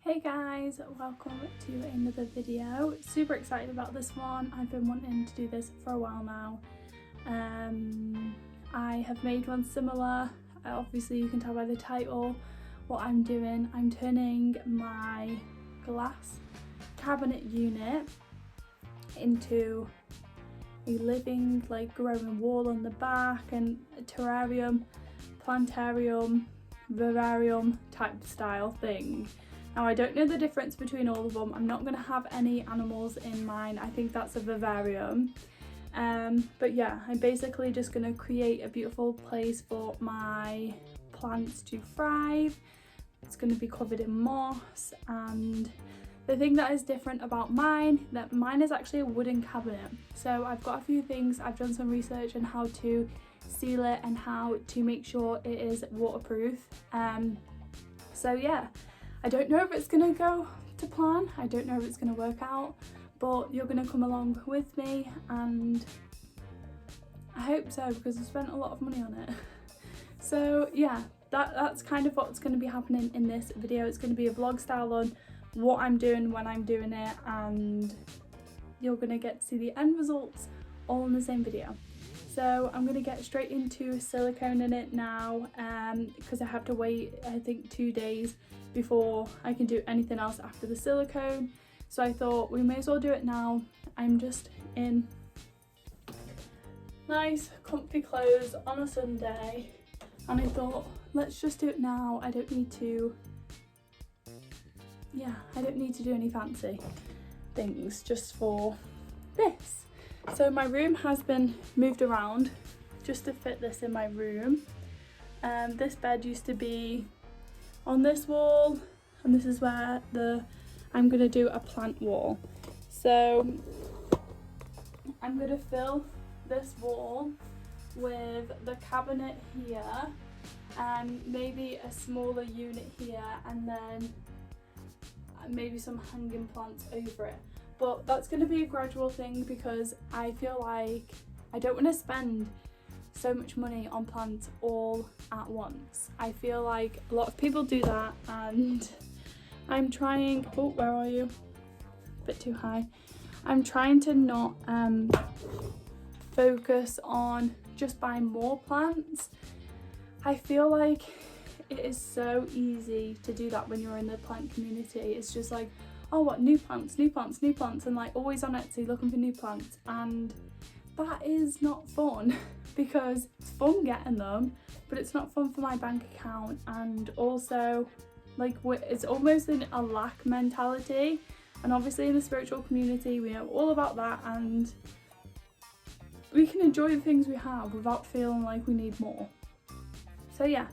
Hey guys, welcome to another video. Super excited about this one. I've been wanting to do this for a while now. I have made one similar. Obviously you can tell by the title what I'm doing. I'm turning my glass cabinet unit into a living, growing wall on the back and a terrarium, plantarium, vivarium type style thing. Now I don't know the difference between all of them. I'm not going to have any animals in mine. I think that's a vivarium. But yeah, I'm basically just going to create a beautiful place for my plants to thrive. It's going to be covered in moss, and the thing that is different about mine is actually a wooden cabinet. So I've got a few things. I've done some research on how to seal it and how to make sure it is waterproof. So yeah. I don't know if it's going to go to plan, I don't know if it's going to work out, but you're going to come along with me, and I hope so because I've spent a lot of money on it. So yeah, that's kind of what's going to be happening in this video. It's going to be a vlog style on what I'm doing when I'm doing it, and you're going to get to see the end results all in the same video. So I'm going to get straight into siliconing it now because I have to wait, I think, 2 days before I can do anything else after the silicone. So I thought we may as well do it now. I'm just in nice comfy clothes on a Sunday, and I thought let's just do it now. I don't need to do any fancy things just for this. So my room has been moved around just to fit this in my room. This bed used to be on this wall, and this is where I'm going to do a plant wall. So I'm going to fill this wall with the cabinet here and maybe a smaller unit here, and then maybe some hanging plants over it. But that's going to be a gradual thing because I feel like I don't want to spend so much money on plants all at once. I feel like a lot of people do that, and I'm trying, oh, where are you? A bit too high. I'm trying to not focus on just buying more plants. I feel like it is so easy to do that when you're in the plant community. It's just like, oh, what, new plants, and like always on Etsy looking for new plants, and that is not fun because it's fun getting them, but it's not fun for my bank account, and also it's almost in a lack mentality. And obviously in the spiritual community we know all about that, and we can enjoy the things we have without feeling like we need more. So yeah,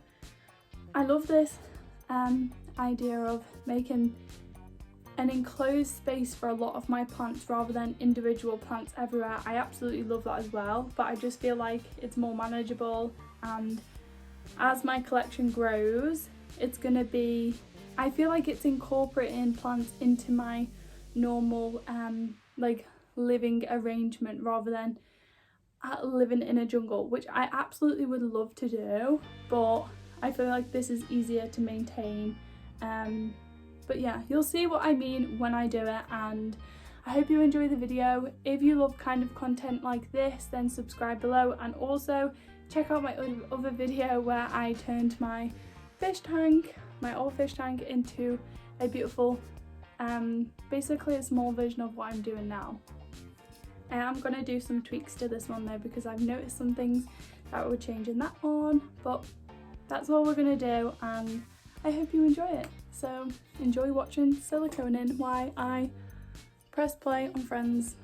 I love this idea of making an enclosed space for a lot of my plants rather than individual plants everywhere. I absolutely love that as well, but I just feel like it's more manageable, and as my collection grows it's going to be, I feel like it's incorporating plants into my normal living arrangement rather than living in a jungle, which I absolutely would love to do, but I feel like this is easier to maintain. But yeah, you'll see what I mean when I do it, and I hope you enjoy the video. If you love kind of content like this, then subscribe below, and also check out my other video where I turned my fish tank, my old fish tank, into a beautiful, basically a small version of what I'm doing now. And I'm going to do some tweaks to this one though, because I've noticed some things that would change in that one, but that's all we're going to do, and I hope you enjoy it. So enjoy watching siliconing while I press play on Friends.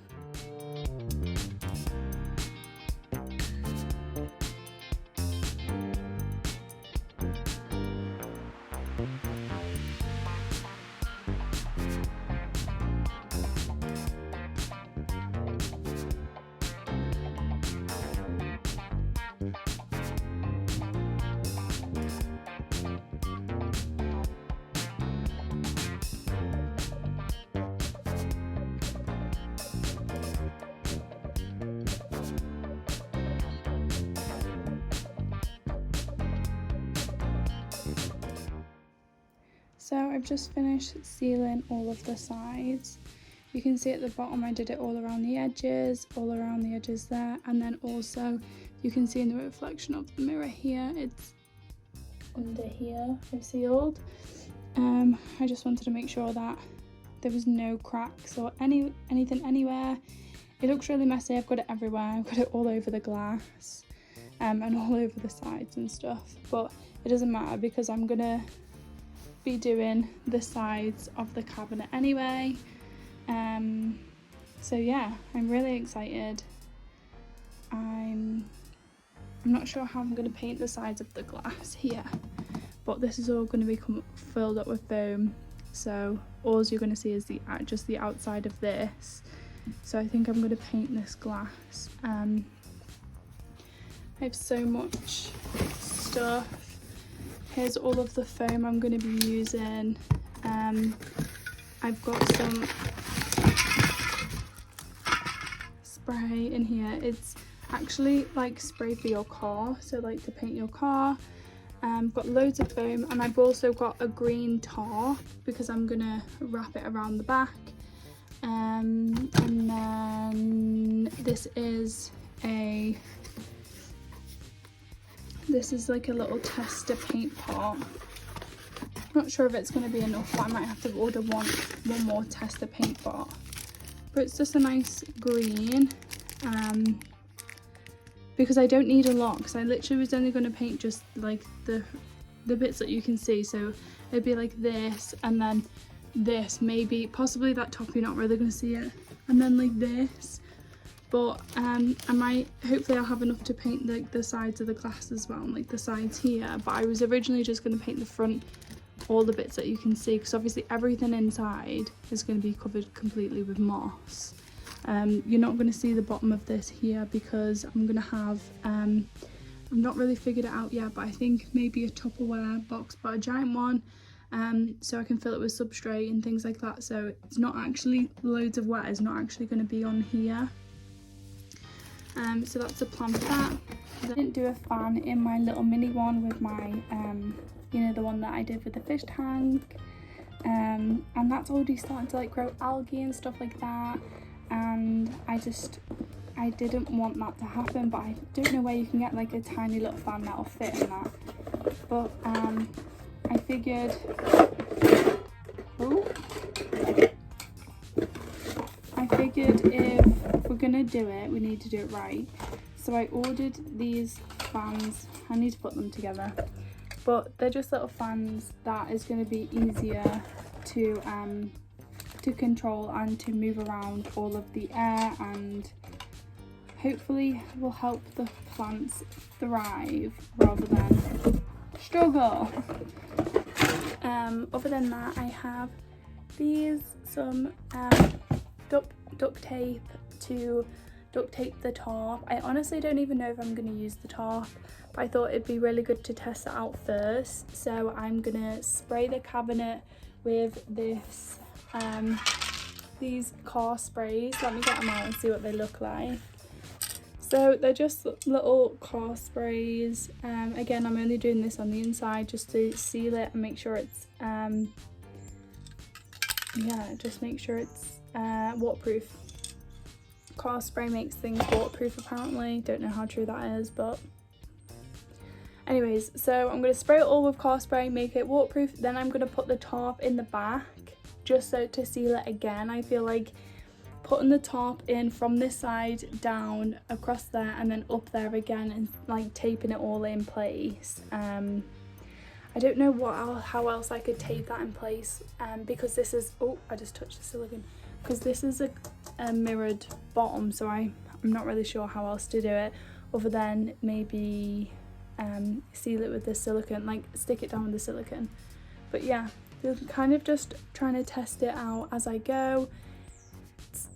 So I've just finished sealing all of the sides. You can see at the bottom I did it all around the edges there, and then also you can see in the reflection of the mirror here, it's under here I've sealed. I just wanted to make sure that there was no cracks or anything anywhere. It looks really messy, I've got it everywhere, I've got it all over the glass and all over the sides and stuff, but it doesn't matter because I'm gonna be doing the sides of the cabinet anyway. So yeah, I'm really excited. I'm not sure how I'm going to paint the sides of the glass here, but this is all going to become filled up with foam, so all you're going to see is just the outside of this. So I think I'm going to paint this glass. I have so much stuff. Here's all of the foam I'm going to be using. I've got some spray in here. It's actually like spray for your car, so like to paint your car. Got loads of foam, and I've also got a green tar because I'm gonna wrap it around the back. And then this is like a little tester paint pot. Not sure if it's going to be enough, but I might have to order one more tester paint pot. But it's just a nice green, because I don't need a lot, because I literally was only going to paint just like the bits that you can see. So it'd be like this, and then this, possibly that top, you're not really going to see it, and then like this. But hopefully I'll have enough to paint like the sides of the glass as well, and like the sides here. But I was originally just going to paint the front, all the bits that you can see, because obviously everything inside is going to be covered completely with moss. You're not going to see the bottom of this here because I'm going to have, I've not really figured it out yet, but I think maybe a Tupperware box, but a giant one, so I can fill it with substrate and things like that. So it's not actually loads of wet, it's not actually going to be on here. So that's the plan for that. I didn't do a fan in my little mini one with my, you know, the one that I did with the fish tank, and that's already starting to like grow algae and stuff like that, and I didn't want that to happen, but I don't know where you can get like a tiny little fan that'll fit in that. But I figured, if we're gonna do it, we need to do it right. So I ordered these fans. I need to put them together, but they're just little fans that is going to be easier to control and to move around all of the air, and hopefully will help the plants thrive rather than struggle. Other than that, I have some duct tape to duct tape the top. I honestly don't even know if I'm going to use the top, but I thought it'd be really good to test it out first. So I'm gonna spray the cabinet with these car sprays. Let me get them out and see what they look like. So they're just little car sprays. Again, I'm only doing this on the inside just to seal it and make sure it's just make sure it's waterproof. Car spray makes things waterproof apparently. Don't know how true that is, but anyways, so I'm going to spray it all with car spray, make it waterproof, then I'm going to put the top in the back just so to seal it again. I feel like putting the top in from this side down across there and then up there again and like taping it all in place. I don't know how else I could tape that in place, because this is, oh, I just touched the silicone, because this is a mirrored bottom, so I'm not really sure how else to do it other than maybe seal it with the silicone, like stick it down with the silicone. But yeah, I'm kind of just trying to test it out as I go.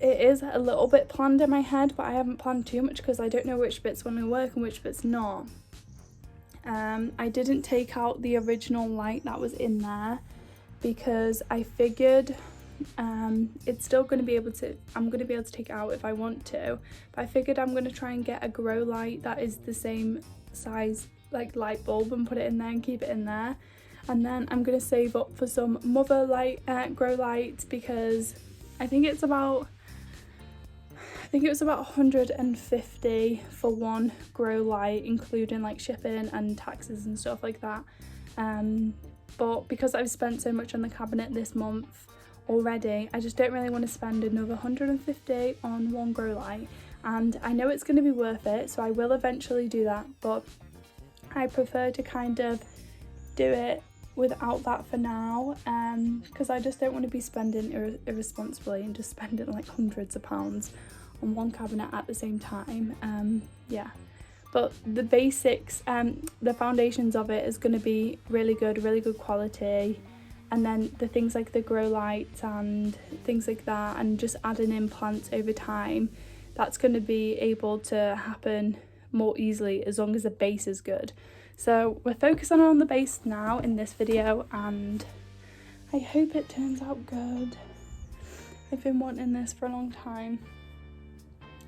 It is a little bit planned in my head, but I haven't planned too much because I don't know which bits want to work and which bits not. I didn't take out the original light that was in there because I figured it's still going to be able to, I'm going to be able to take it out if I want to, but I figured I'm going to try and get a grow light that is the same size like light bulb and put it in there and keep it in there. And then I'm going to save up for some mother grow lights, because I think it was about 150 for one grow light, including like shipping and taxes and stuff like that. But because I've spent so much on the cabinet this month already, I just don't really want to spend another 150 on one grow light, and I know it's going to be worth it, so I will eventually do that, but I prefer to kind of do it without that for now, because I just don't want to be spending irresponsibly and just spending like hundreds of pounds on one cabinet at the same time. Yeah, but the basics, the foundations of it is going to be really good quality, and then the things like the grow lights and things like that, and just adding in plants over time, that's going to be able to happen more easily as long as the base is good. So we're focusing on the base now in this video, and I hope it turns out good. I've been wanting this for a long time.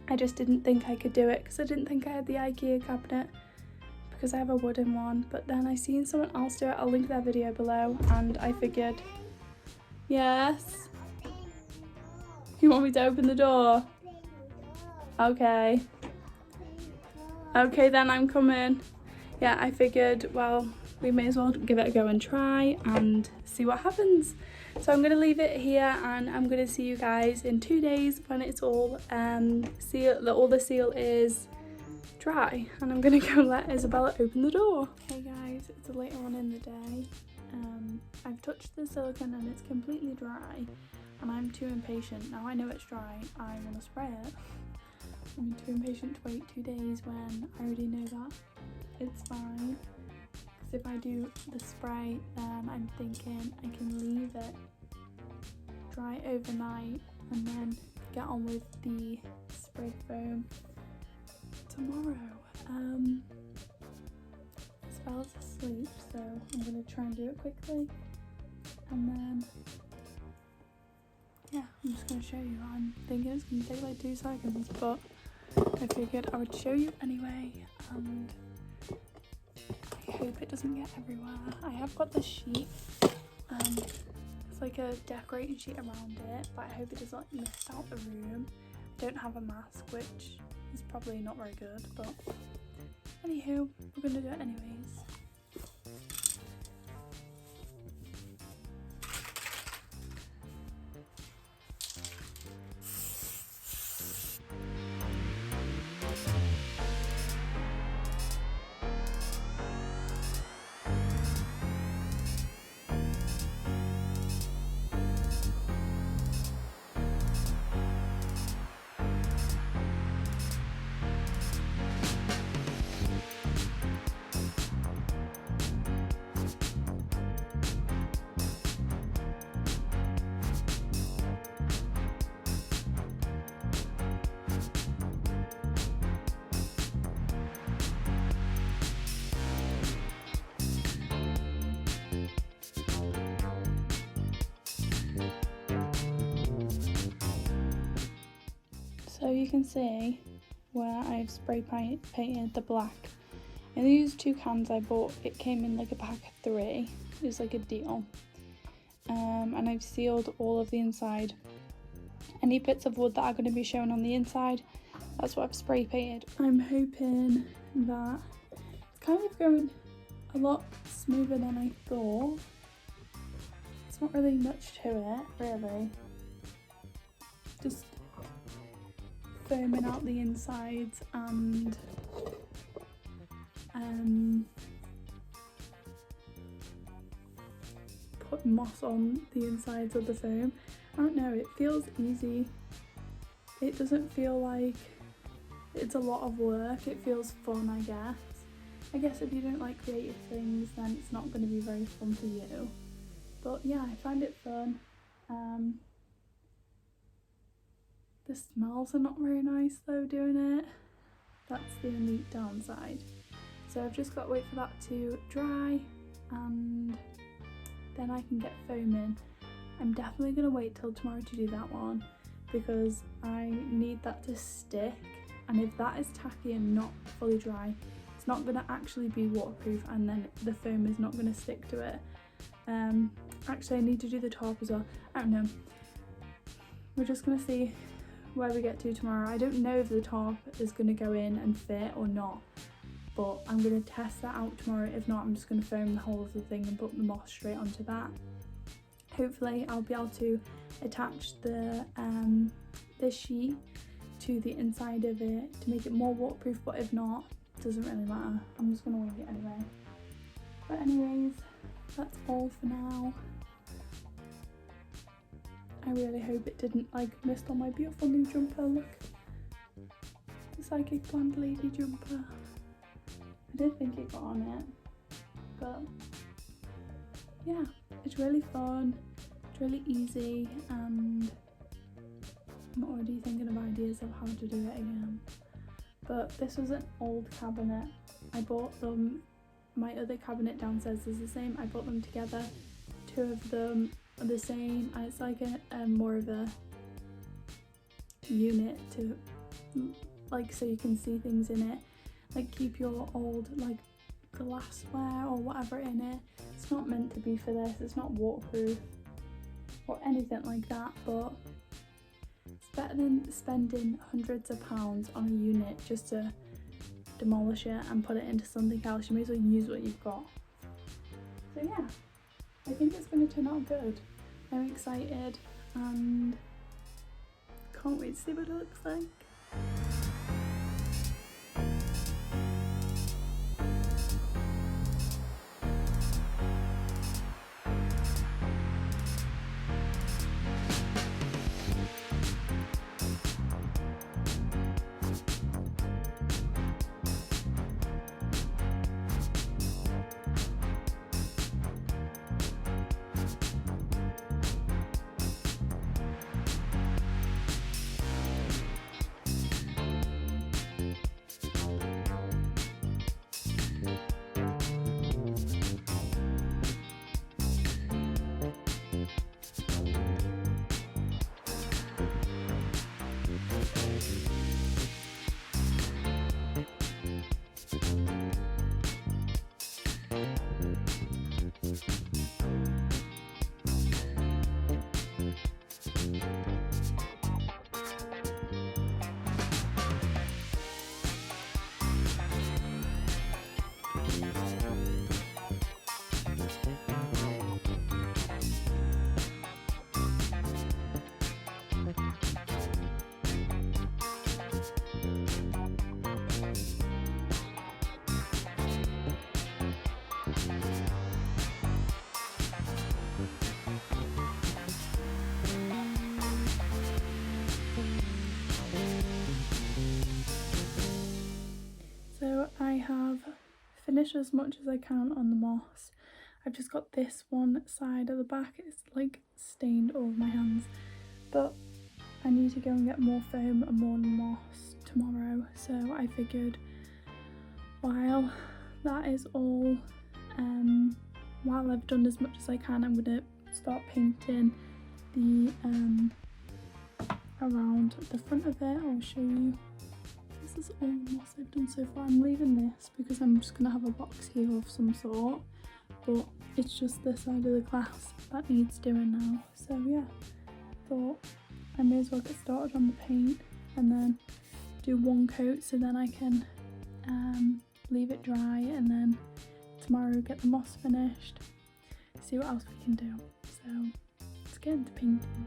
I just didn't think I could do it because I didn't think I had the IKEA cabinet, because I have a wooden one, but then I seen someone else do it. I'll link their video below, and I figured, yes? You want me to open the door? Okay. Okay then, I'm coming. Yeah, I figured, well, we may as well give it a go and try and see what happens. So I'm going to leave it here, and I'm going to see you guys in 2 days when it's all all the seal is dry, and I'm going to go let Isabella open the door. Hey guys, it's later on in the day. I've touched the silicone and it's completely dry, and I'm too impatient. Now I know it's dry, I want to spray it. I'm too impatient to wait 2 days when I already know that it's fine. Because if I do the spray, then I'm thinking I can leave it dry overnight and then get on with the spray foam tomorrow. Isabella's asleep, so I'm going to try and do it quickly, and then yeah, I'm just going to show you. I'm thinking it's going to take like 2 seconds, but I figured I would show you anyway, and I hope it doesn't get everywhere. I have got the sheet, it's like a decorating sheet around it, but I hope it doesn't mist out the room. I don't have a mask, which is probably not very good, but anywho, we're going to do it anyways. So you can see where I've spray painted the black. And these 2 cans I bought, it came in like a pack of 3. It was like a deal. And I've sealed all of the inside. Any bits of wood that are going to be shown on the inside, that's what I've spray painted. I'm hoping that it's kind of going a lot smoother than I thought. It's not really much to it, really. Just foaming out the insides and put moss on the insides of the foam. I don't know, it feels easy. It doesn't feel like it's a lot of work. It feels fun, I guess. I guess if you don't like creative things, then it's not going to be very fun for you. But yeah, I find it fun. The smells are not very nice though doing it. That's the only downside. So I've just got to wait for that to dry, and then I can get foaming. I'm definitely going to wait till tomorrow to do that one, because I need that to stick, and if that is tacky and not fully dry, it's not going to actually be waterproof, and then the foam is not going to stick to it. Actually I need to do the top as well. I don't know. We're just gonna see where we get to tomorrow. I don't know if the top is gonna go in and fit or not, but I'm gonna test that out tomorrow. If not, I'm just gonna foam the whole of the thing and put the moss straight onto that. Hopefully I'll be able to attach the this sheet to the inside of it to make it more waterproof, but if not, it doesn't really matter. I'm just gonna wing it anyway. But anyways, that's all for now. I really hope it didn't like miss on my beautiful new jumper. Look, the psychic plant lady jumper. I did think it got on it, but yeah, it's really fun, it's really easy, and I'm already thinking of ideas of how to do it again. But this was an old cabinet. I bought them, my other cabinet downstairs is the same. I bought them together, two of them are the same, and it's like a more of a unit to like, so you can see things in it, like keep your old like glassware or whatever in it. It's not meant to be for this, it's not waterproof or anything like that, but it's better than spending hundreds of pounds on a unit just to demolish it and put it into something else. You may as well use what you've got. So yeah, I think it's going to turn out good. I'm excited and can't wait to see what it looks like. So I have finished as much as I can on the moss. I've just got this one side at the back, it's like stained all of my hands, but I need to go and get more foam and more moss tomorrow, so I figured while that is all, while I've done as much as I can, I'm going to start painting the around the front of it. I'll show you. This is all the moss I've done so far. I'm leaving this because I'm just going to have a box here of some sort, but it's just this side of the glass that needs doing now. So yeah, thought I may as well get started on the paint and then do one coat, so then I can leave it dry, and then tomorrow get the moss finished, see what else we can do. So let's get into painting.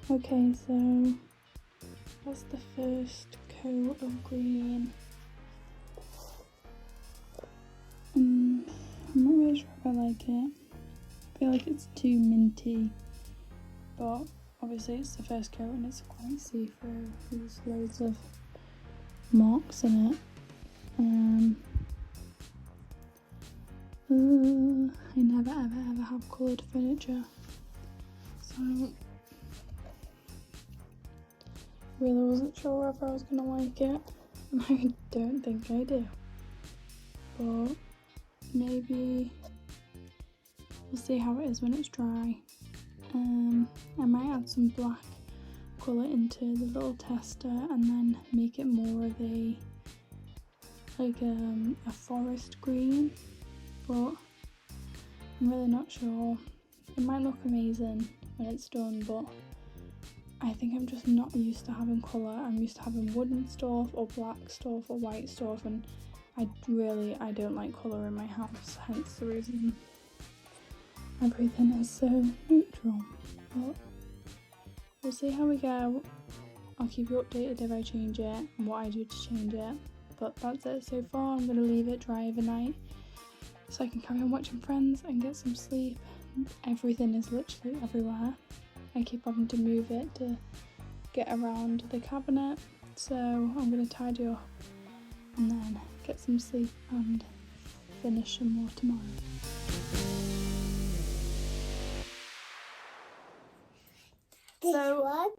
Okay, so that's the first coat of green. I'm not really sure if I like it. I feel like it's too minty, but obviously it's the first coat and it's quite see-through. There's loads of marks in it. I never ever have coloured furniture, so really wasn't sure if I was gonna like it, and I don't think I do, but maybe we'll see how it is when it's dry. I might add some black colour into the little tester and then make it more of a forest green, but I'm really not sure. It might look amazing when it's done, but I think I'm just not used to having colour. I'm used to having wooden stuff or black stuff or white stuff, and I don't like colour in my house, hence the reason everything is so neutral. But we'll see how we go. I'll keep you updated if I change it and what I do to change it. But that's it so far. I'm going to leave it dry overnight so I can carry on watching Friends and get some sleep. Everything is literally everywhere. I keep having to move it to get around the cabinet, so I'm going to tidy up and then get some sleep and finish some more tomorrow. So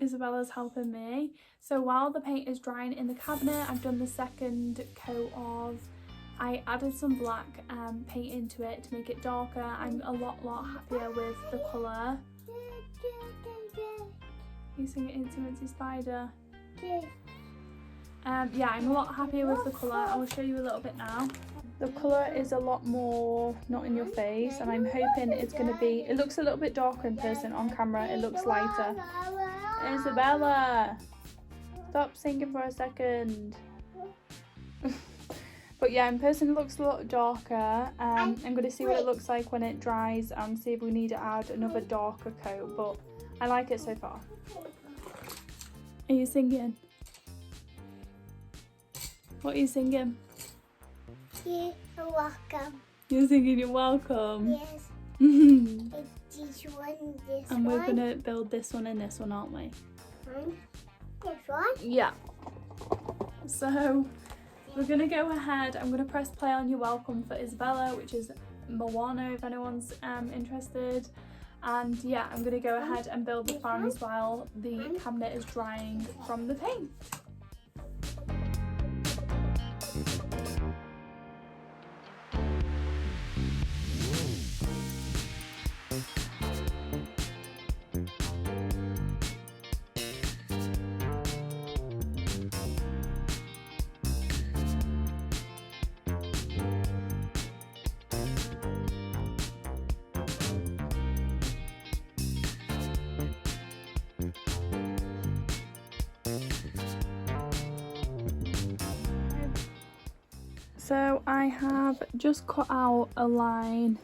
Isabella's helping me. So while the paint is drying in the cabinet, I've done the second coat of, I added some black paint into it to make it darker. I'm a lot happier with the colour. You sing it into Minty Spider. Yeah, I'm a lot happier with the colour. I will show you a little bit now. The colour is a lot more not in your face, and I'm hoping it's going to be, it looks a little bit darker in person. On camera it looks lighter. Isabella, stop singing for a second. But yeah, in person it looks a lot darker. I'm going to see what it looks like when it dries and see if we need to add another darker coat, but I like it so far. Are you singing? What are you singing? You're welcome. You're singing you're welcome? Yes. It's this one, this and we're one. going to build this one and this one, aren't we? This one? Yeah. So we're going to go ahead. I'm going to press play on You're Welcome for Isabella, which is Moana if anyone's interested. And yeah, I'm going to go ahead and build the fans while the cabinet is drying from the paint. So I have just cut out a line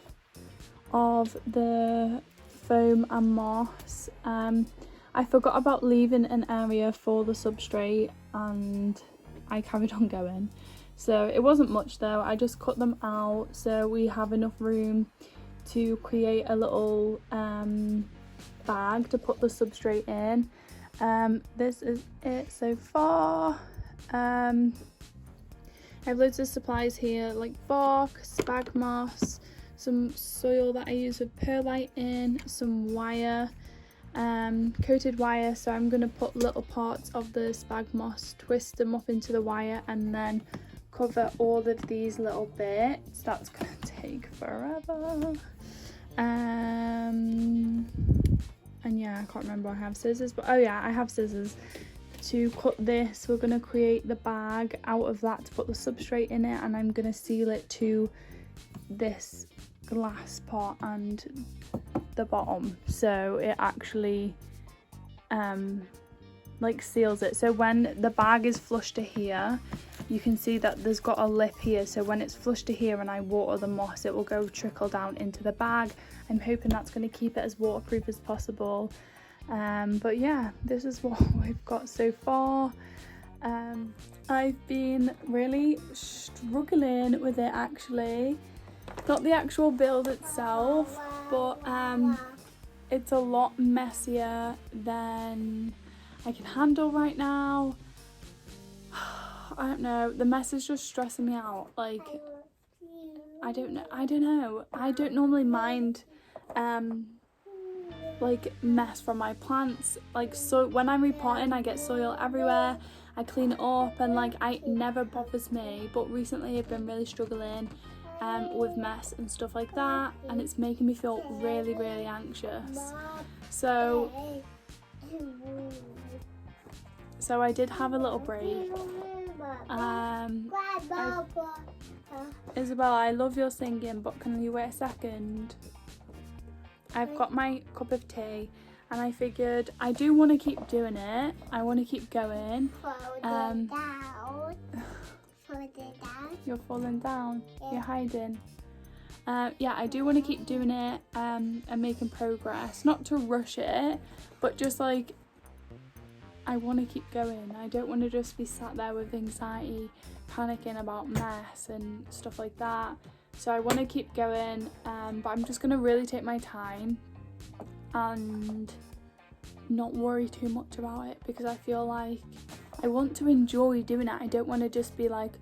of the foam and moss. I forgot about leaving an area for the substrate and I carried on going. So it wasn't much though, I just cut them out so we have enough room to create a little bag to put the substrate in. This is it so far. I have loads of supplies here like bark, spag moss, some soil that I use with perlite in, some wire, coated wire, so I'm going to put little parts of the spag moss, twist them up into the wire and then cover all of these little bits. That's going to take forever. And yeah, I can't remember I have scissors, but oh yeah, I have scissors. To cut this, we're going to create the bag out of that to put the substrate in it, and I'm going to seal it to this glass part and the bottom, so it actually like seals it. So when the bag is flush to here, you can see that there's got a lip here, so when it's flush to here and I water the moss, it will go trickle down into the bag. I'm hoping that's going to keep it as waterproof as possible. But yeah, this is what we've got so far. I've been really struggling with it actually. Not the actual build itself, but it's a lot messier than I can handle right now. I don't know, the mess is just stressing me out. Like, I don't know. I don't normally mind like mess from my plants. Like, so when I'm repotting, I get soil everywhere. I clean it up and like it never bothers me. But recently I've been really struggling with mess and stuff like that, and it's making me feel really, really anxious. So I did have a little break. Isabella, I love your singing, but can you wait a second? I've got my cup of tea and I figured I do want to keep doing it. I want to keep going. You're falling down. You're hiding. Yeah, I do want to keep doing it and making progress. Not to rush it, but just like I want to keep going. I don't want to just be sat there with anxiety, panicking about mess and stuff like that. So I want to keep going, but I'm just going to really take my time and not worry too much about it, because I feel like I want to enjoy doing it. I don't want to just be like,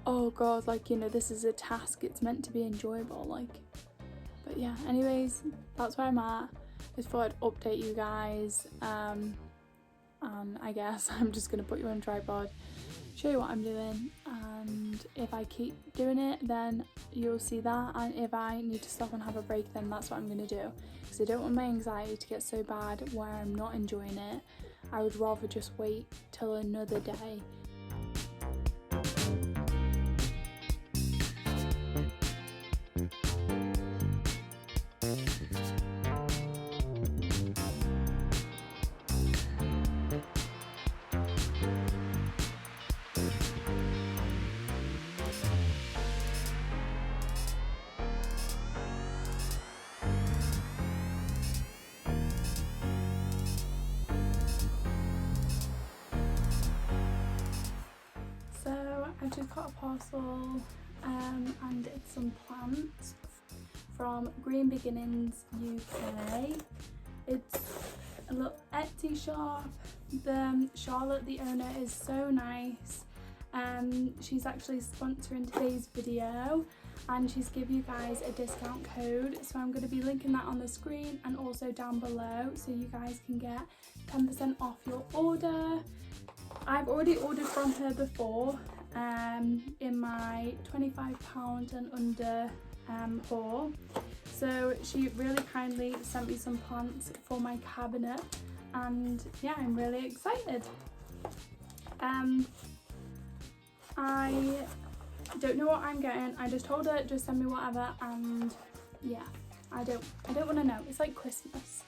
oh god, like, you know, this is a task, it's meant to be enjoyable, like. But yeah, anyways, that's where I'm at. I just thought I'd update you guys, and I guess I'm just gonna put you on a tripod, show you what I'm doing, and if I keep doing it then you'll see that, and if I need to stop and have a break then that's what I'm gonna do, because I don't want my anxiety to get so bad where I'm not enjoying it. I would rather just wait till another day. I just got a parcel and it's some plants from Green Beginnings UK. It's a little Etsy shop. Charlotte, the owner, is so nice. She's actually sponsoring today's video and she's giving you guys a discount code, so I'm going to be linking that on the screen and also down below, so you guys can get 10% off your order. I've already ordered from her before in my £25 and under haul, so she really kindly sent me some plants for my cabinet, and yeah, I'm really excited. I don't know what I'm getting. I just told her just send me whatever, and yeah, I don't want to know. It's like Christmas,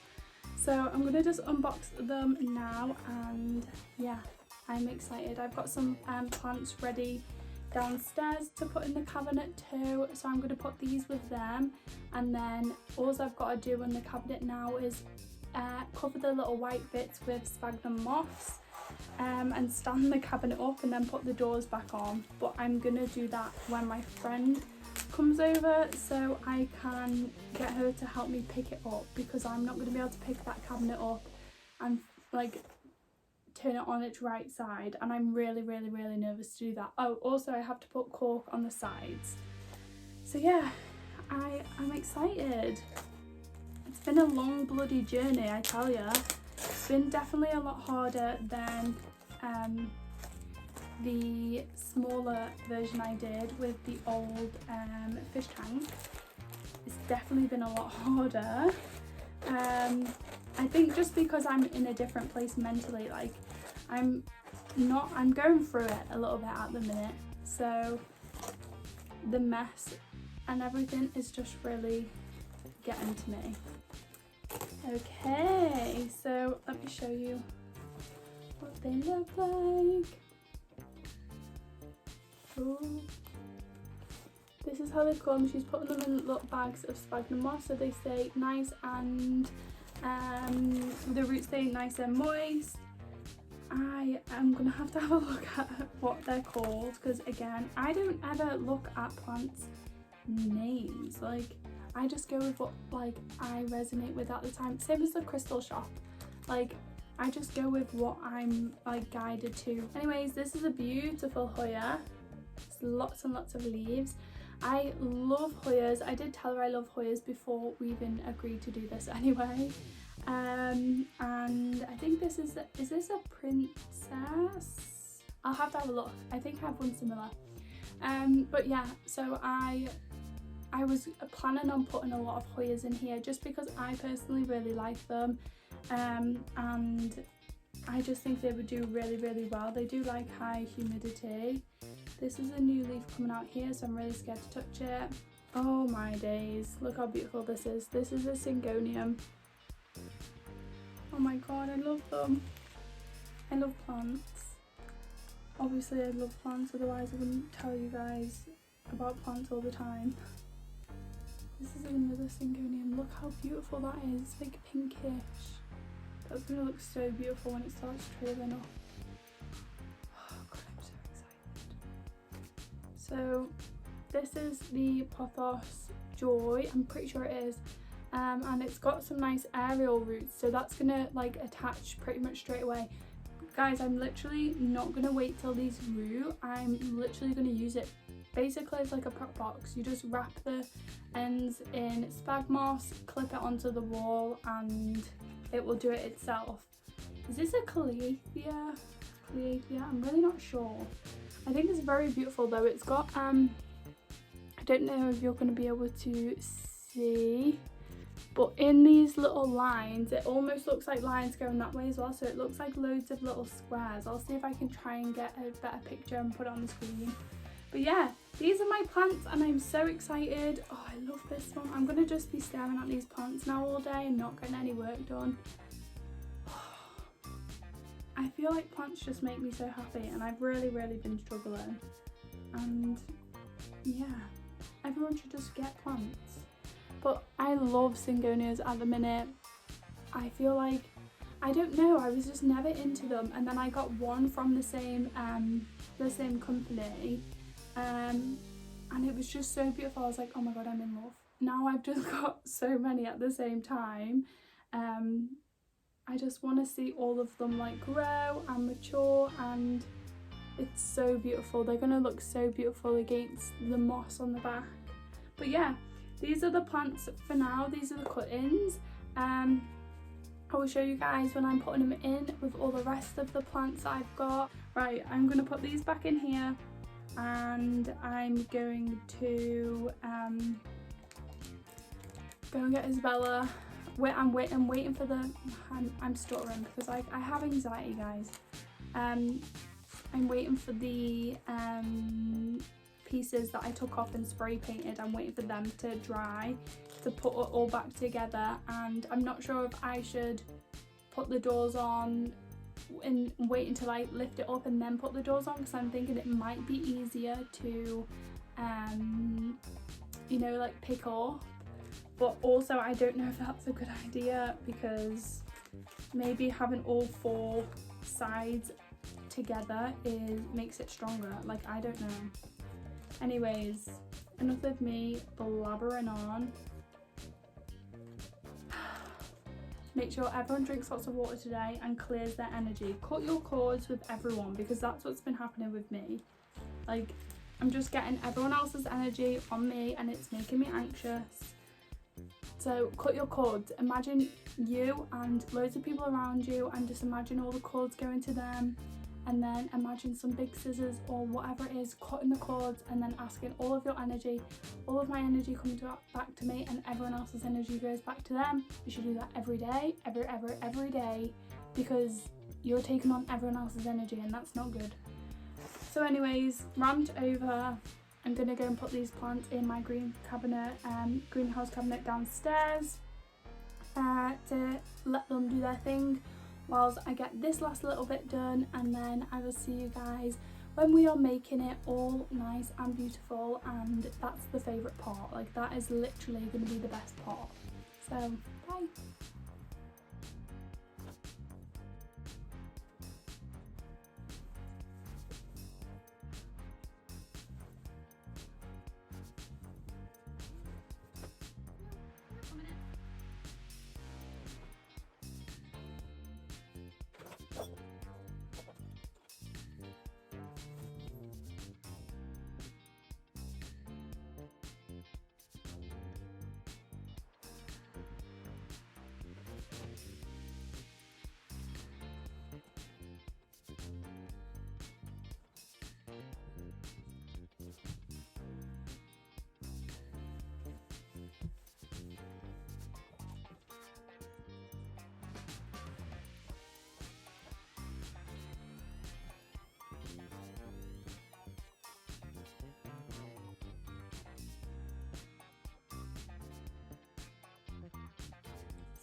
so I'm gonna just unbox them now, and yeah, I'm excited. I've got some plants ready downstairs to put in the cabinet too, so I'm going to put these with them, and then all I've got to do in the cabinet now is cover the little white bits with sphagnum moss and stand the cabinet up and then put the doors back on. But I'm going to do that when my friend comes over, so I can get her to help me pick it up, because I'm not going to be able to pick that cabinet up and like turn it on its right side, and I'm really nervous to do that. Oh, also I have to put cork on the sides. So yeah, I'm excited. It's been a long bloody journey, I tell ya. It's been definitely a lot harder than the smaller version I did with the old fish tank. It's definitely been a lot harder. I think just because I'm in a different place mentally, like I'm going through it a little bit at the minute, so the mess and everything is just really getting to me. Okay, so let me show you what they look like. Ooh. This is how they come. She's putting them in little bags of sphagnum moss so they stay nice and the roots stay nice and moist. I am gonna have to have a look at what they're called because again, I don't ever look at plants names. Like I just go with what like I resonate with at the time. Same as the crystal shop. Like I just go with what I'm like guided to. Anyways, this is a beautiful Hoya. It's lots and lots of leaves. I love Hoyas. I did tell her I love Hoyas before we even agreed to do this anyway. And I think this is this a princess? I'll have to have a look. I think I have one similar. But yeah, so I was planning on putting a lot of Hoyas in here just because I personally really like them. And I just think they would do really, really well. They do like high humidity. This is a new leaf coming out here, so I'm really scared to touch it. Oh my days, look how beautiful this is. This is a Syngonium. Oh my god, I love them. I love plants. Obviously I love plants, otherwise I wouldn't tell you guys about plants all the time. This is another Syngonium. Look how beautiful that is. It's like pinkish. That's going to look so beautiful when it starts trailing off. Oh god, I'm so excited. So this is the Pothos Joy. I'm pretty sure it is. And it's got some nice aerial roots, so that's going to like attach pretty much straight away. Guys, I'm literally not going to wait till these root. I'm literally going to use it basically it's like a prop box. You just wrap the ends in spag moss, clip it onto the wall, and it will do it itself. Is this a Calathea? I'm really not sure. I think it's very beautiful though. It's got I don't know if you're going to be able to see, but in these little lines it almost looks like lines going that way as well, so it looks like loads of little squares. I'll see if I can try and get a better picture and put it on the screen. But yeah, these are my plants and I'm so excited. Oh, I love this one. I'm going to just be staring at these plants now all day and not getting any work done. I feel like plants just make me so happy and I've really been struggling. And yeah, everyone should just get plants. But I love Syngonias at the minute. I feel like, I don't know, I was just never into them, and then I got one from the same company. And it was just so beautiful. I was like, oh my god, I'm in love. Now I've just got so many at the same time. I just want to see all of them like grow and mature, and it's so beautiful. They're going to look so beautiful against the moss on the back. But yeah, these are the plants for now. These are the cuttings. I will show you guys when I'm putting them in with all the rest of the plants I've got. Right, I'm going to put these back in here. And I'm going to go and get Isabella. I'm waiting for the, I'm stuttering because I have anxiety, guys. I'm waiting for the pieces that I took off and spray painted. I'm waiting for them to dry to put it all back together, and I'm not sure if I should put the doors on and wait until I lift it up and then put the doors on, because I'm thinking it might be easier to you know, like pick off. But also I don't know if that's a good idea, because maybe having all four sides together makes it stronger. Like, I don't know. Anyways, enough of me blabbering on. Make sure everyone drinks lots of water today and clears their energy. Cut your cords with everyone, because that's what's been happening with me. Like, I'm just getting everyone else's energy on me and it's making me anxious. So cut your cords. Imagine you and loads of people around you, and just imagine all the cords going to them, and then imagine some big scissors or whatever it is, cutting the cords, and then asking all of your energy, all of my energy coming back to me, and everyone else's energy goes back to them. You should do that every day, every day, because you're taking on everyone else's energy and that's not good. So anyways, rant over. I'm gonna go and put these plants in my greenhouse cabinet downstairs to let them do their thing whilst I get this last little bit done, and then I will see you guys when we are making it all nice and beautiful, and that's the favourite part. Like, that is literally going to be the best part. So, bye.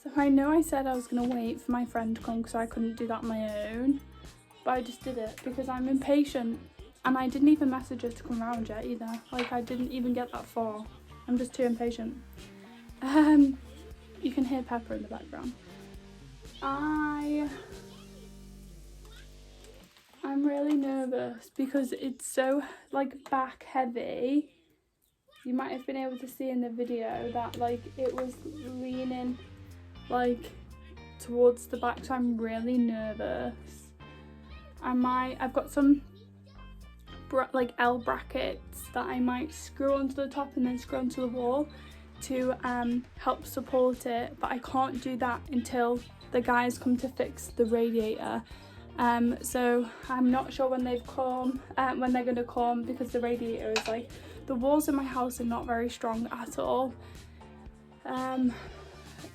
So I know I said I was going to wait for my friend to come because I couldn't do that on my own, but I just did it because I'm impatient, and I didn't even message her to come round yet either. Like, I didn't even get that far. I'm just too impatient. You can hear Pepper in the background. I'm really nervous because it's so like back heavy. You might have been able to see in the video that like it was leaning like towards the back, so I'm really nervous. I've got some like L brackets that I might screw onto the top and then screw onto the wall to help support it, but I can't do that until the guys come to fix the radiator. So I'm not sure when they've come, when they're gonna come, because the radiator is like, the walls in my house are not very strong at all,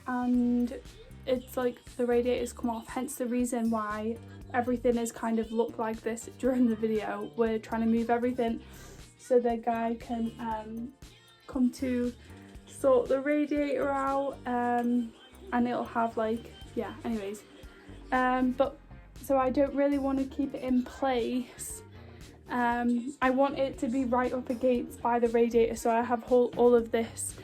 and it's like the radiator's come off, hence the reason why everything is kind of look like this during the video. We're trying to move everything so the guy can come to sort the radiator out, and it'll have like, yeah, anyways, but so I don't really want to keep it in place. I want it to be right up against by the radiator, so I have all of this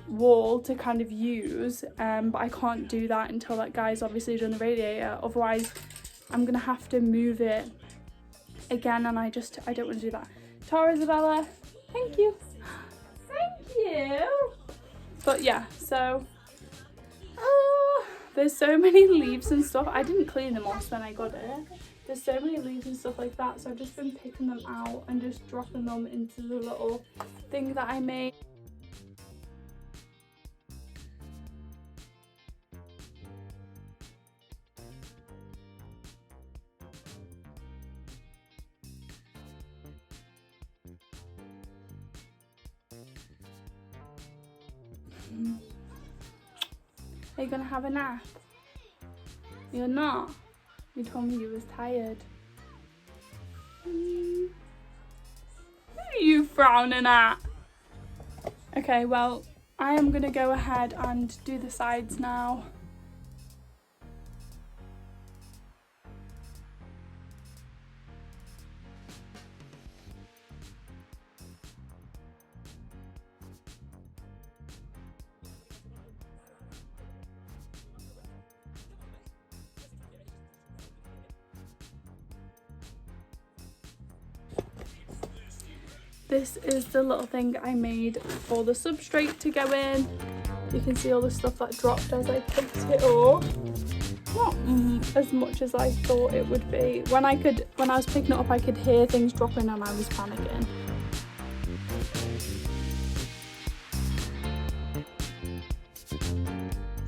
wall to kind of use, but I can't do that until that guy's obviously done the radiator, otherwise I'm gonna have to move it again, and I don't want to do that. Tara Isabella, thank you. Thank you. But yeah, so there's so many leaves and stuff. I didn't clean them off when I got it. There's so many leaves and stuff like that, so I've just been picking them out and just dropping them into the little thing that I made. Are you gonna have a nap? You're not? You told me you was tired. What are you frowning at? Okay, well, I am gonna go ahead and do the sides now. This is the little thing I made for the substrate to go in. You can see all the stuff that dropped as I picked it up. Not as much as I thought it would be. When I was picking it up, I could hear things dropping and I was panicking.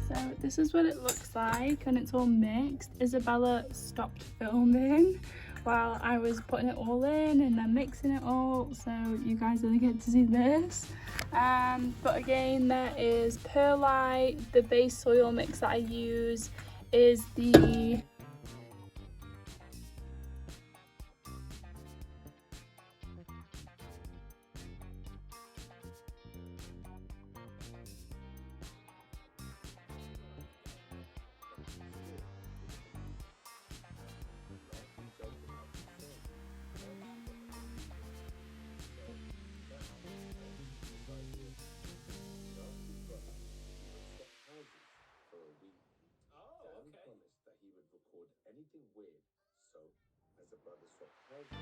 So this is what it looks like, and it's all mixed. Isabella stopped filming while I was putting it all in and then mixing it all, so you guys only get to see this. But again, there is perlite. The base soil mix that I use is the anything weird. So, as the brother swapped houses,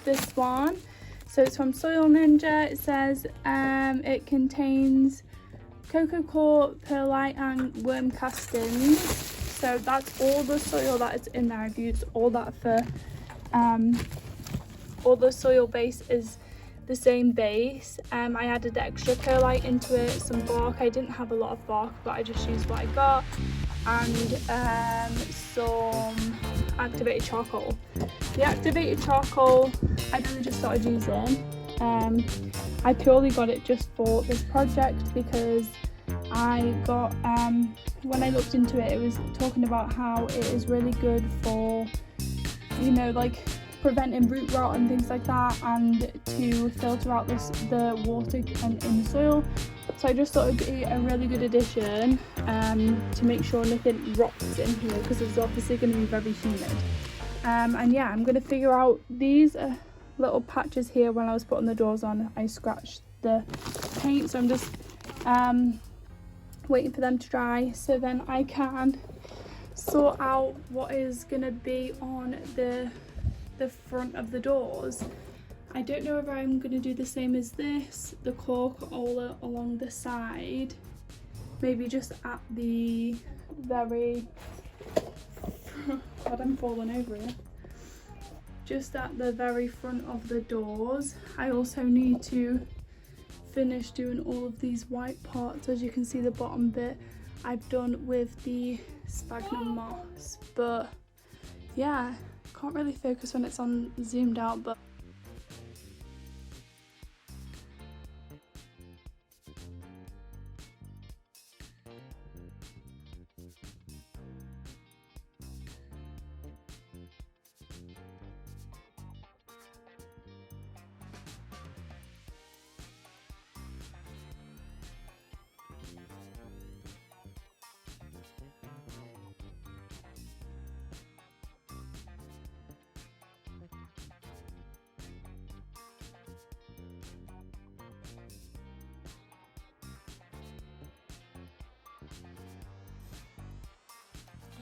this one, so it's from Soil Ninja. It says it contains cocoa core, perlite and worm castings. So that's all the soil that is in there. I've used all that for all the soil base is the same base. I added extra perlite into it, some bark. I didn't have a lot of bark, but I just used what I got, and some activated charcoal. The activated charcoal I really just started using. I purely got it just for this project because I got when I looked into it, it was talking about how it is really good for, you know, like preventing root rot and things like that, and to filter out the water in the soil. So I just thought it'd be a really good addition to make sure nothing rots in here, because it's obviously going to be very humid. And yeah, I'm going to figure out these little patches here. When I was putting the doors on, I scratched the paint, so I'm just waiting for them to dry so then I can sort out what is going to be on the front of the doors. I don't know if I'm going to do the same as this, the cork all along the side, maybe just at the very God, I'm falling over here. Just at the very front of the doors. I also need to finish doing all of these white parts. As you can see, the bottom bit I've done with the sphagnum moss, but yeah, can't really focus when it's on zoomed out. But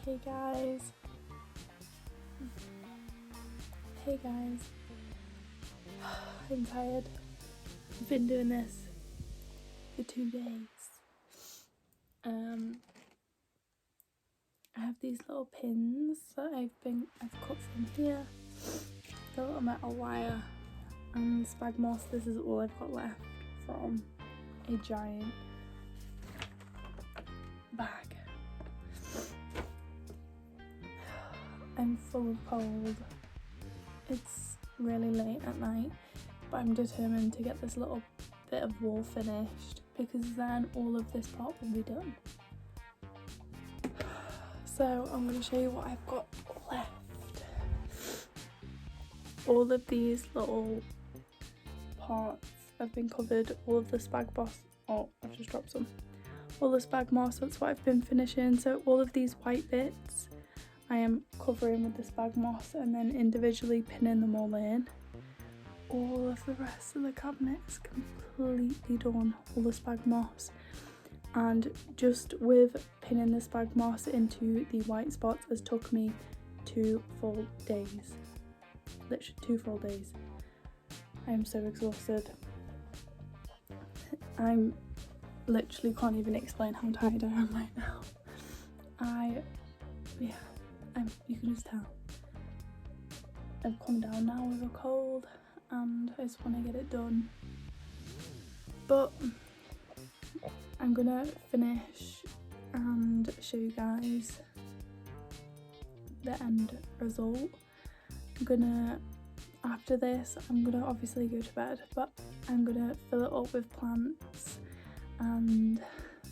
hey guys. Hey guys. I'm tired. I've been doing this for 2 days. I have these little pins that I've cut from here. The little metal wire and spag moss. This is all I've got left from a giant bag. I'm full of cold. It's really late at night, but I'm determined to get this little bit of wall finished, because then all of this part will be done. So I'm going to show you what I've got left. All of these little parts have been covered. All of the spag moss. Oh, I've just dropped some. All the spag moss, that's what I've been finishing. So all of these white bits I am covering with the spag moss and then individually pinning them all in. All of the rest of the cabinet is completely done, all the spag moss. And just with pinning the spag moss into the white spots has took me 2 full days. Literally 2 full days. I am so exhausted. I'm literally can't even explain how tired I am right now. You can just tell. I've come down now with a cold, and I just want to get it done. But I'm gonna finish and show you guys the end result. After this, I'm gonna obviously go to bed, but I'm gonna fill it up with plants and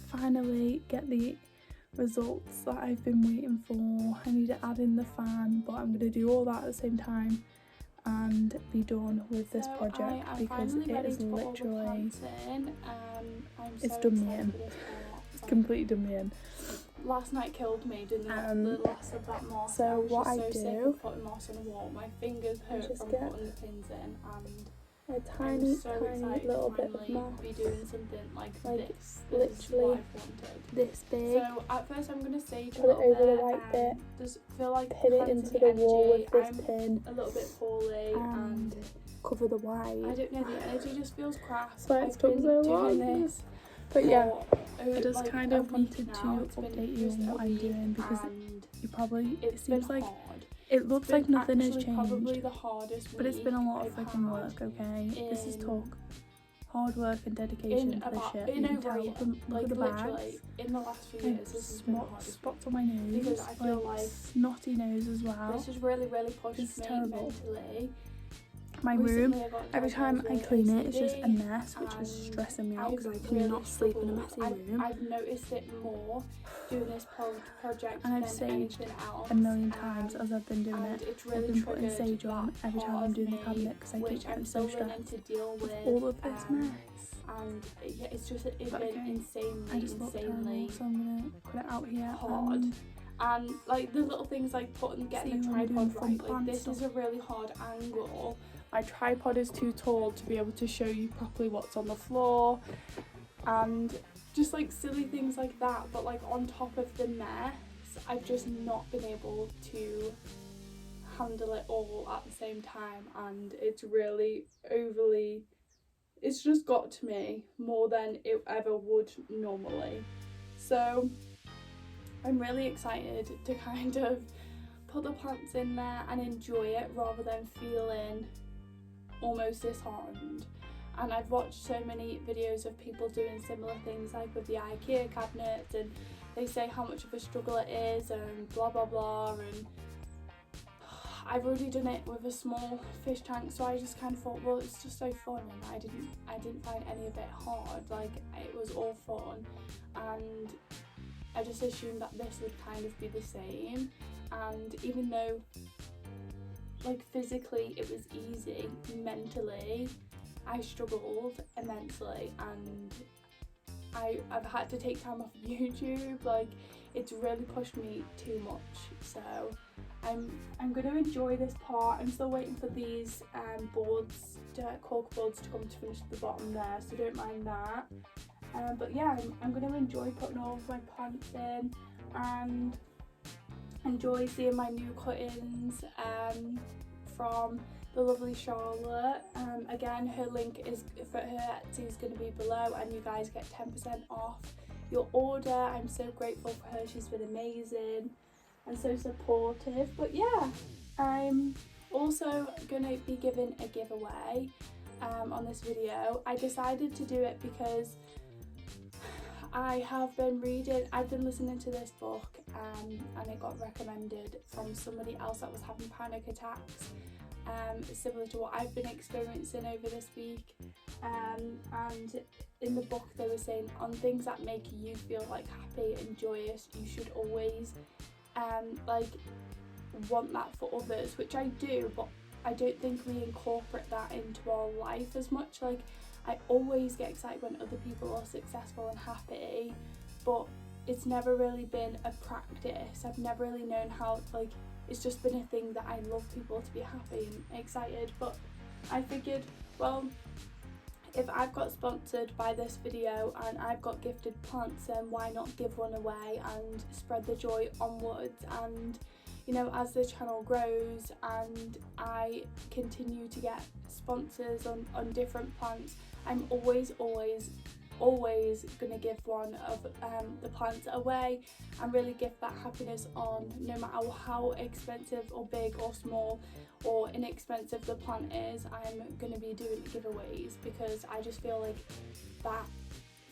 finally get the results that I've been waiting for. I need to add in the fan, but I'm gonna do all that at the same time and be done with this project because it is literally it's done me in. It's completely done me in. Last night killed me doing the last of that moss. So what I do, sick of putting moss on the wall. My fingers hurt from putting the pins in, and a tiny little bit of moss. Be doing something like this. Literally this big. So at first I'm gonna sage put it over the white bit. Just feel like pin it into the wall with this pin. A little bit poorly and cover the white. I don't know. The energy just feels crass. So it's took so long. But yeah, I just like kind of wanted to update you on what I'm doing because you probably, it seems like hard. It looks like nothing has changed, probably the hardest but it's been a lot of freaking work, okay? This is talk. Hard work and dedication to this shit. You can tell, look at the bags. In the last few years, this has been the hardest spots on my nose, because I feel like snotty nose as well. This has really pushed me mentally. My room, every time I clean it, it's just a mess, which is stressing me out because I cannot sleep in a messy room. I've noticed it more doing this project and I've saged a million times as I've been doing it. I've been putting sage on every time I'm doing the cabinet because I keep getting so stressed with all of this mess. And yeah, it's been insanely so I'm gonna put it out here hard. And like the little things like getting the tripod right, like this is a really hard angle. My tripod is too tall to be able to show you properly what's on the floor, and just like silly things like that. But like on top of the mess, I've just not been able to handle it all at the same time, and it's really it's just got to me more than it ever would normally. So I'm really excited to kind of put the plants in there and enjoy it rather than feeling almost disheartened. And I've watched so many videos of people doing similar things like with the IKEA cabinets, and they say how much of a struggle it is and blah blah blah, and I've already done it with a small fish tank, so I just kind of thought, well, it's just so fun, and I didn't find any of it hard. Like, it was all fun, and I just assumed that this would kind of be the same. And even though like physically it was easy, mentally I struggled immensely, and I've had to take time off YouTube. Like, it's really pushed me too much. So I'm going to enjoy this part. I'm still waiting for these cork boards to come to finish the bottom there, so don't mind that. But yeah, I'm going to enjoy putting all of my plants in and enjoy seeing my new cuttings from the lovely Charlotte. Again, her link is for her Etsy is going to be below, and you guys get 10% off your order. I'm so grateful for her. She's been amazing and so supportive. But yeah, I'm also going to be giving a giveaway on this video. I decided to do it because I've been listening to this book and it got recommended from somebody else that was having panic attacks, similar to what I've been experiencing over this week, and in the book they were saying on things that make you feel like happy and joyous, you should always like want that for others, which I do, but I don't think we incorporate that into our life as much. Like, I always get excited when other people are successful and happy, but it's never really been a practice. I've never really known how, like, it's just been a thing that I love people to be happy and excited. But I figured, well, if I've got sponsored by this video and I've got gifted plants, then why not give one away and spread the joy onwards? And you know, as the channel grows and I continue to get sponsors on different plants, I'm always always going to give one of the plants away and really give that happiness on, no matter how expensive or big or small or inexpensive the plant is. I'm going to be doing giveaways because I just feel like that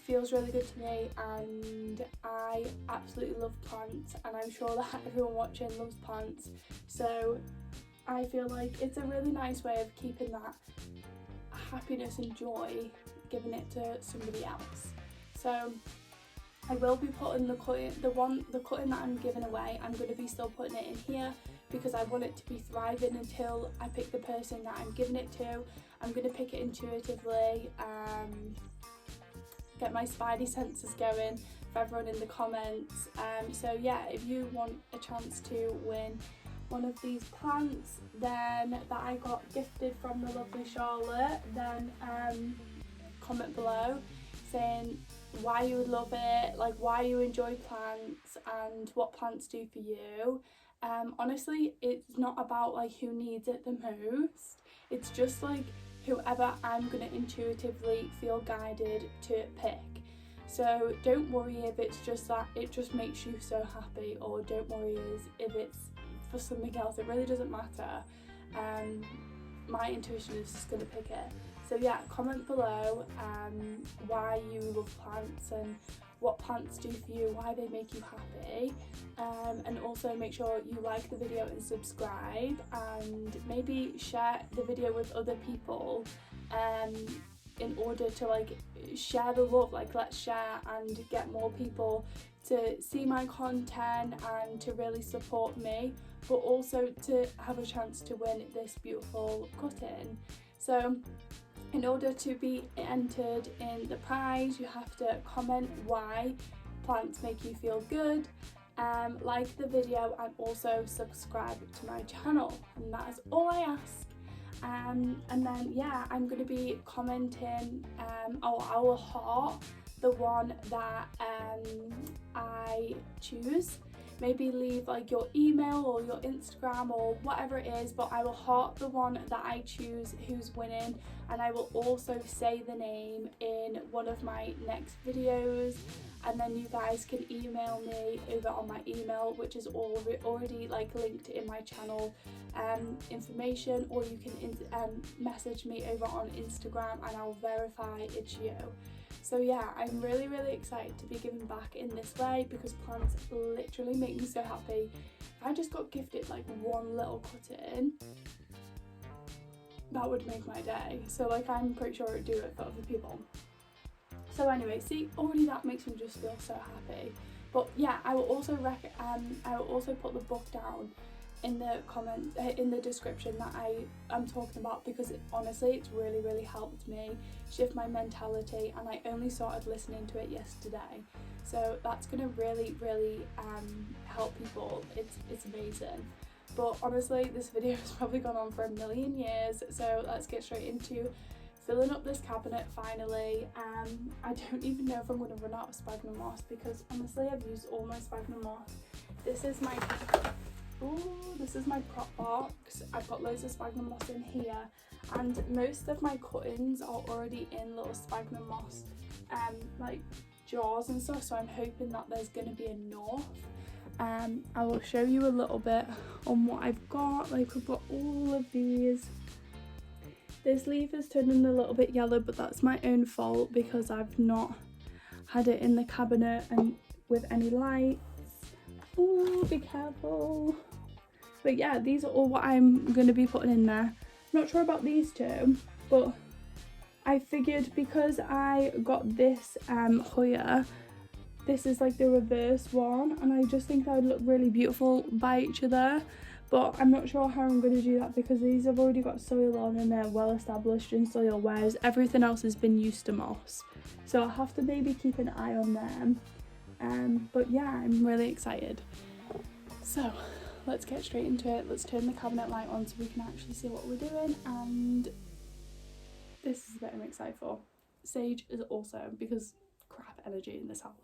feels really good to me, and I absolutely love plants, and I'm sure that everyone watching loves plants, so I feel like it's a really nice way of keeping that happiness and joy, giving it to somebody else. So I will be putting the cutting that I'm giving away, I'm going to be still putting it in here because I want it to be thriving until I pick the person that I'm giving it to. I'm going to pick it intuitively, get my spidey senses going for everyone in the comments. So yeah, if you want a chance to win one of these plants then that I got gifted from the lovely Charlotte, then comment below saying why you would love it, like why you enjoy plants and what plants do for you. Honestly, it's not about like who needs it the most, it's just like whoever I'm going to intuitively feel guided to pick. So don't worry if it's just that it just makes you so happy, or don't worry if it's for something else, it really doesn't matter. My intuition is just going to pick it. So yeah, comment below why you love plants and what plants do for you, why they make you happy, and also make sure you like the video and subscribe, and maybe share the video with other people in order to like share the love. Like, let's share and get more people to see my content and to really support me, but also to have a chance to win this beautiful cut-in. So in order to be entered in the prize, you have to comment why plants make you feel good, like the video, and also subscribe to my channel, and that is all I ask. And then yeah, I'm going to be commenting, I will heart the one that I choose. Maybe leave like your email or your Instagram or whatever it is, but I will heart the one that I choose who's winning, and I will also say the name in one of my next videos, and then you guys can email me over on my email, which is already like linked in my channel information, or you can message me over on Instagram and I'll verify it's you. So yeah, I'm really excited to be giving back in this way because plants literally make me so happy. If I just got gifted like one little cut-in, that would make my day. So like, I'm pretty sure it'd do it for other people. So anyway, see, already that makes me just feel so happy. But yeah, I will also put the book down in the description that I am talking about, because honestly it's really helped me shift my mentality, and I only started listening to it yesterday, so that's gonna really help people. It's amazing. But honestly, this video has probably gone on for a million years, so let's get straight into filling up this cabinet finally. I don't even know if I'm going to run out of sphagnum moss, because honestly I've used all my sphagnum moss. This is my prop box. I've got loads of sphagnum moss in here, and most of my cuttings are already in little sphagnum moss like jars and stuff, so I'm hoping that there's going to be enough. I will show you a little bit on what I've got. Like, I've got all of these. This leaf is turning a little bit yellow, but that's my own fault because I've not had it in the cabinet and with any lights. Oh, be careful. But yeah, these are all what I'm going to be putting in there. Not sure about these two, but I figured because I got this Hoya, this is like the reverse one, and I just think that would look really beautiful by each other. But I'm not sure how I'm going to do that because these have already got soil on and they're well established in soil, whereas everything else has been used to moss. So I'll have to maybe keep an eye on them. But yeah, I'm really excited. So let's get straight into it. Let's turn the cabinet light on so we can actually see what we're doing, and this is the bit I'm excited for. Sage is also, because crap energy in this house.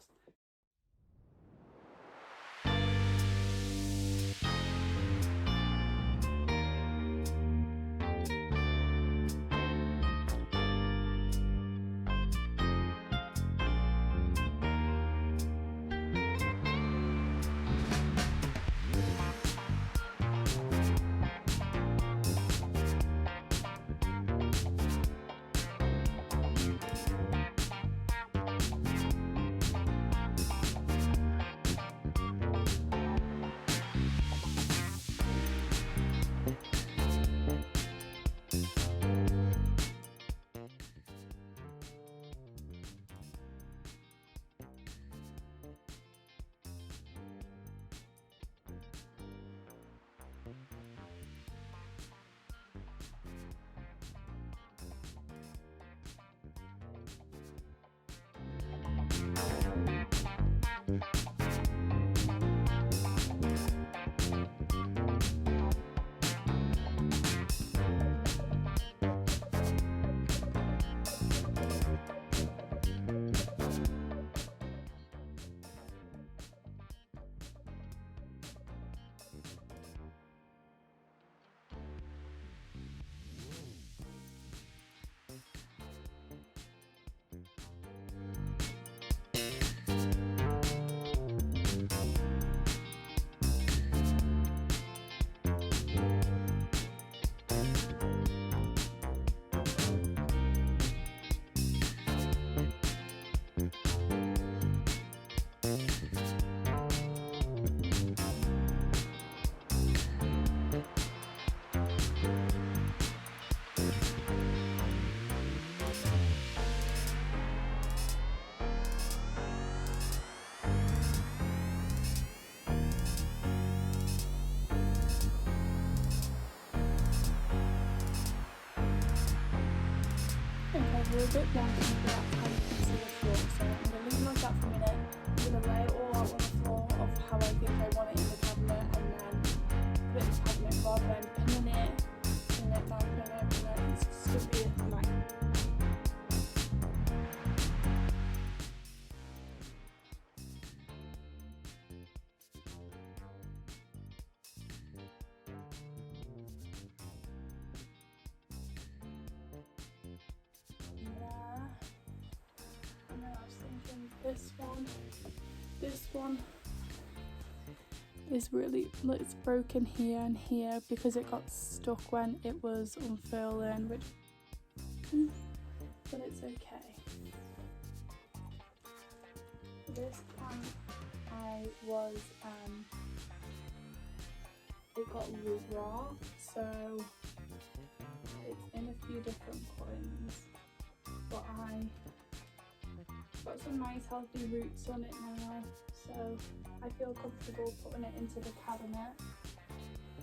We're a bit wonky for that kind of piece of the floor, so I'm going to leave it like that for a minute. I'm going to lay it all out on the floor of how I think I want it in the cabinet, and then put it in the cabinet rather than pinning it, it's just going to be a night. This one is really, it's broken here and here because it got stuck when it was unfurling, but it's okay. This plant it got root rot, so it's in a few different coins, but I got some nice healthy roots on it now, so I feel comfortable putting it into the cabinet,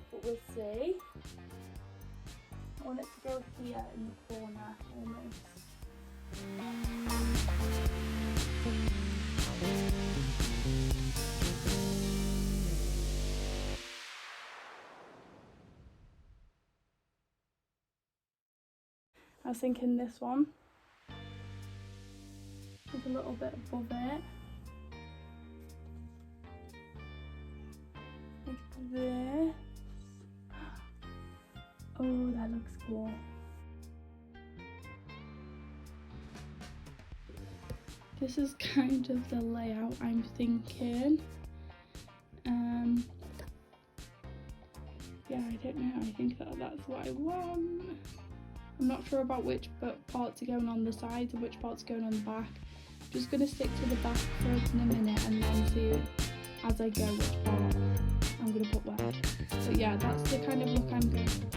but we'll see. I want it to go here in the corner almost. I was thinking this one a little bit above it, like this. Oh, that looks cool. This is kind of the layout I'm thinking. Yeah, I don't know, I think that's what I want. I'm not sure about which parts are going on the sides and which parts are going on the back. I'm just going to stick to the back for a minute and then see as I go which part I'm going to put where. But yeah, that's the kind of look I'm going for.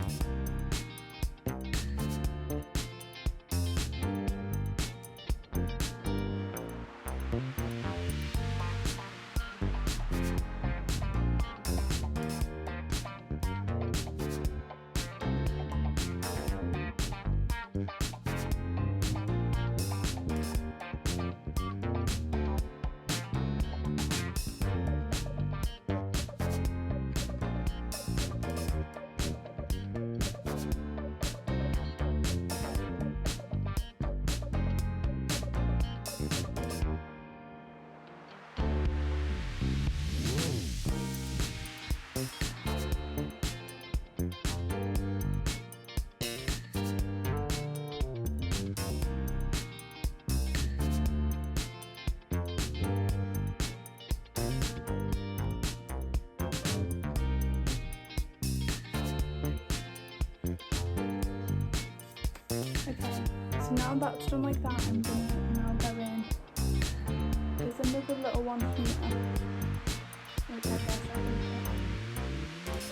So now that's done like that, I'm gonna now go in. There's another little one here. Which I guess I can put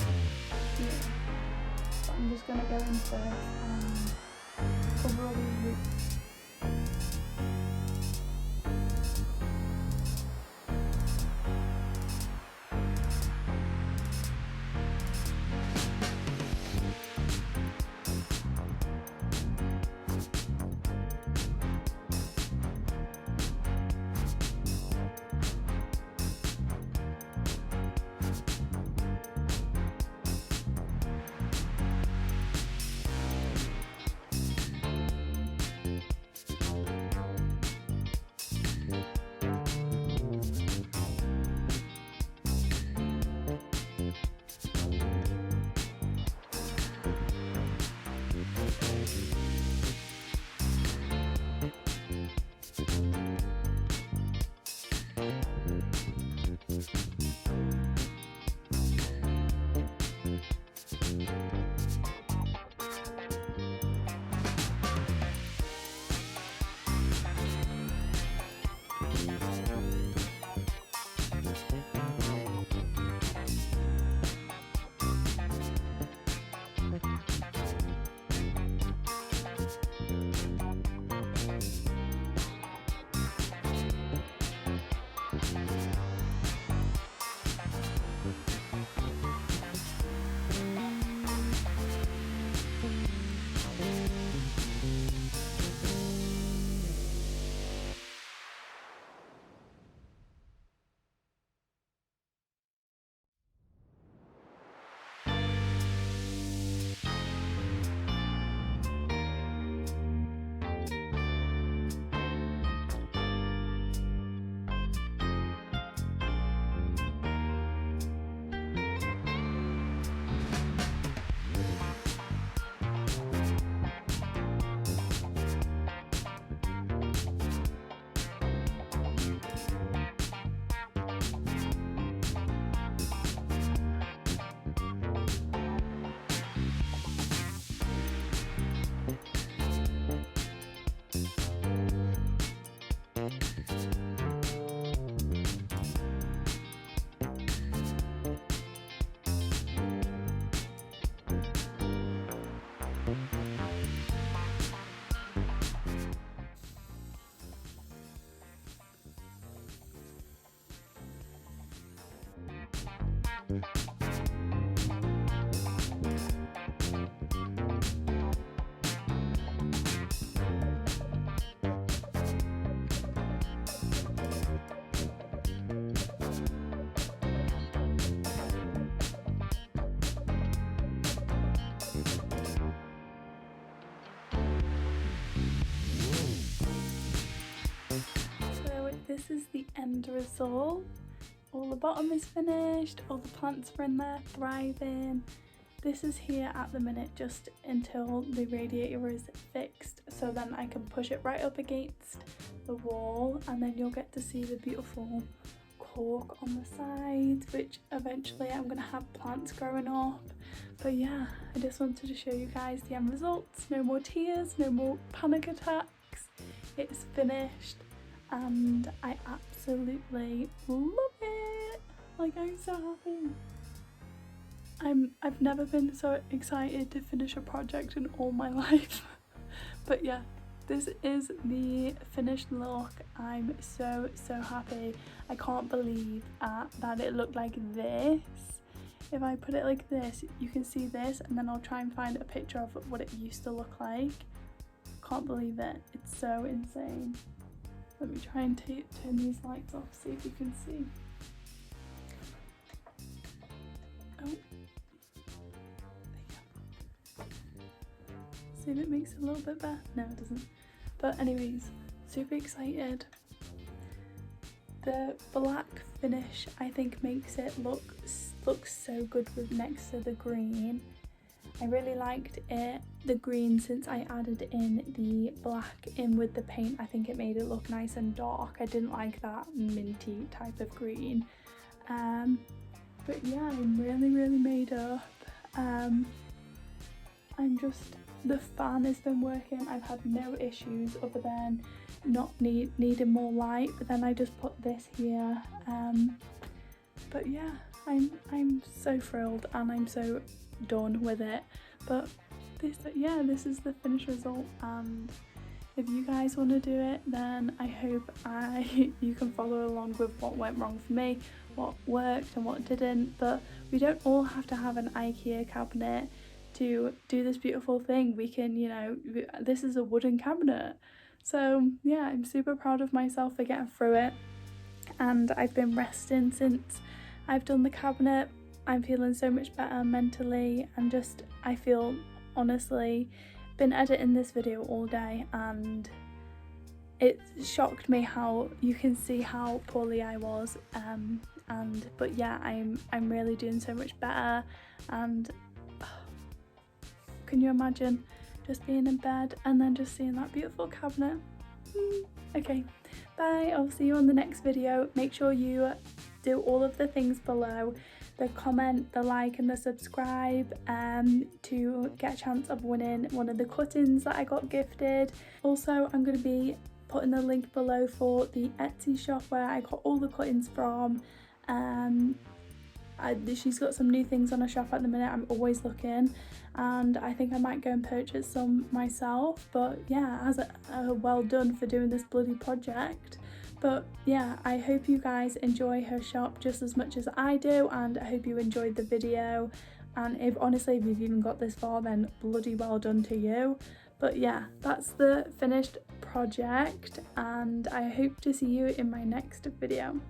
here. But I'm just gonna go in first and cover all these roots. This is the end result. All the bottom is finished, all the plants are in there thriving. This is here at the minute just until the radiator is fixed, so then I can push it right up against the wall, and then you'll get to see the beautiful cork on the sides, which eventually I'm going to have plants growing up. But yeah, I just wanted to show you guys the end results. No more tears, no more panic attacks. It's finished. And I absolutely love it. Like, I'm so happy. I've never been so excited to finish a project in all my life. But yeah, this is the finished look. I'm so happy. I can't believe that it looked like this. If I put it like this, you can see this, and then I'll try and find a picture of what it used to look like. Can't believe it. It's so insane. Let me try and turn these lights off, see if you can see. Oh. There you go. See if it makes it a little bit better. No, it doesn't. But anyways, super excited. The black finish, I think, makes it look so good with next to the green. I really liked the green, since I added in the black in with the paint. I think it made it look nice and dark. I didn't like that minty type of green. But yeah, I'm really made up. The fan has been working. I've had no issues other than not needing more light, but then I just put this here. But yeah, I'm so thrilled, and I'm so done with it. But this is the finished result, and if you guys want to do it, then I hope you can follow along with what went wrong for me, what worked and what didn't. But we don't all have to have an IKEA cabinet to do this beautiful thing. We can, you know, this is a wooden cabinet. So yeah, I'm super proud of myself for getting through it, and I've been resting since I've done the cabinet. I'm feeling so much better mentally, and I feel, honestly, been editing this video all day, and it shocked me how you can see how poorly I was, but yeah, I'm really doing so much better. And can you imagine just being in bed and then just seeing that beautiful cabinet? Okay, bye. I'll see you on the next video. Make sure you do all of the things below: the comment, the like and the subscribe, to get a chance of winning one of the cuttings that I got gifted. Also, I'm going to be putting the link below for the Etsy shop where I got all the cuttings from. She's got some new things on her shop at the minute. I'm always looking, and I think I might go and purchase some myself. But yeah, as a well done for doing this bloody project. But yeah, I hope you guys enjoy her shop just as much as I do, and I hope you enjoyed the video. And if you've even got this far, then bloody well done to you. But yeah, that's the finished project, and I hope to see you in my next video.